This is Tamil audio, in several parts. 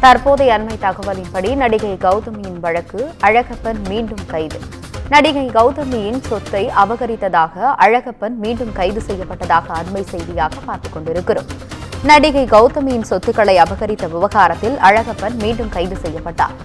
தற்போதைய அண்மை தகவலின்படி நடிகை கௌதமியின் வழக்கு அழகப்பன் மீண்டும் கைது. நடிகை கௌதமியின் சொத்தை அபகரித்ததாக அழகப்பன் மீண்டும் கைது செய்யப்பட்டதாக அண்மை செய்தியாக பார்த்துக் கொண்டிருக்கிறோம். நடிகை கௌதமியின் சொத்துக்களை அபகரித்த விவகாரத்தில் அழகப்பன் மீண்டும் கைது செய்யப்பட்டார்.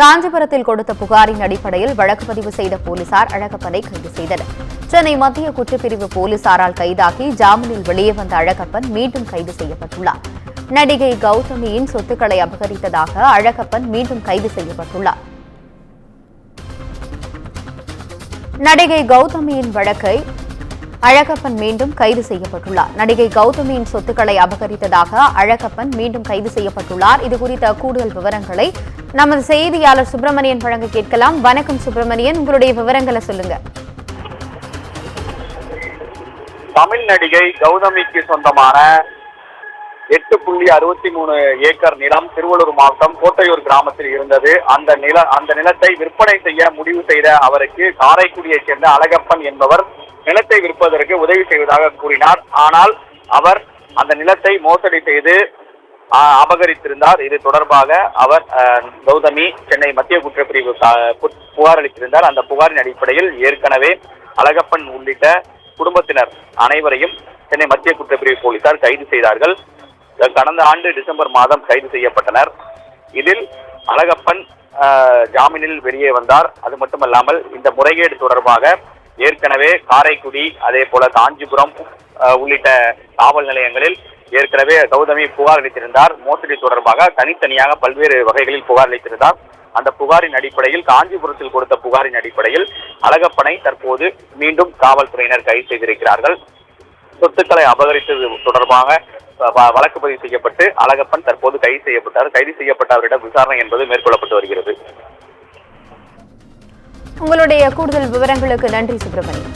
காஞ்சிபுரத்தில் கொடுத்த புகாரின் அடிப்படையில் வழக்கு பதிவு செய்த போலீசார் அழகப்பனை கைது செய்தனர். சென்னை மத்திய குற்றப்பிரிவு போலீசாரால் கைதாகி ஜாமீனில் வெளியே வந்த அழகப்பன் மீண்டும் கைது செய்யப்பட்டுள்ளார். நடிகை கௌதமியின் சொத்துக்களை அபகரித்ததாக அழகப்பன் மீண்டும் கைது செய்யப்பட்டுள்ளார். நடிகை கௌதமியின் வழக்கை அழகப்பன் மீண்டும் கைது செய்யப்பட்டுள்ளார். நடிகை கௌதமியின் சொத்துக்களை அபகரித்ததாக அழகப்பன் மீண்டும் கைது செய்யப்பட்டுள்ளார். இதுகுறித்த கூடுதல் விவரங்களை நமது செய்தியாளர் சுப்பிரமணியன் வழங்க கேட்கலாம். வணக்கம் சுப்பிரமணியன், உங்களுடைய விவரங்களை சொல்லுங்க. தமிழ் நடிகை கௌதமிக்கு சொந்தமான 8.63 ஏக்கர் நிலம் திருவள்ளூர் மாவட்டம் கோட்டையூர் கிராமத்தில் இருந்தது. அந்த நிலத்தை விற்பனை செய்ய முடிவு செய்த அவருக்கு காரைக்குடியைச் சேர்ந்த அழகப்பன் என்பவர் நிலத்தை விற்பதற்கு உதவி செய்வதாக கூறினார். ஆனால் அவர் அந்த நிலத்தை மோசடி செய்து அபகரித்திருந்தார். இது தொடர்பாக அவர் கௌதமி சென்னை மத்திய குற்றப்பிரிவு புகார் அளித்திருந்தார். அந்த புகாரின் அடிப்படையில் ஏற்கனவே அழகப்பன் உள்ளிட்ட குடும்பத்தினர் அனைவரையும் சென்னை மத்திய குற்றப்பிரிவு போலீசார் கைது செய்தார்கள். கடந்த ஆண்டு டிசம்பர் மாதம் கைது செய்யப்பட்டனர். இதில் அழகப்பன் ஜாமீனில் வெளியே வந்தார். அது மட்டுமல்லாமல் இந்த முறைகேடு தொடர்பாக ஏற்கனவே காரைக்குடி அதே போல காஞ்சிபுரம் உள்ளிட்ட காவல் நிலையங்களில் ஏற்கனவே கௌதமி புகார் அளித்திருந்தார். மோசடி தொடர்பாக தனித்தனியாக பல்வேறு வகைகளில் புகார் அளித்திருந்தார். அந்த புகாரின் அடிப்படையில் காஞ்சிபுரத்தில் கொடுத்த புகாரின் அடிப்படையில் அழகப்பனை தற்போது மீண்டும் காவல்துறையினர் கைது செய்திருக்கிறார்கள். சொத்துக்களை அபகரித்தது தொடர்பாக வழக்கு பதிவு செய்யப்பட்டு அழகப்பன் தற்போது கைது செய்யப்பட்டார். கைது செய்யப்பட்ட அவரிடம் விசாரணை என்பது மேற்கொள்ளப்பட்டு வருகிறது. உங்களுடைய கூடுதல் விவரங்களுக்கு நன்றி சுப்பிரமணியன்.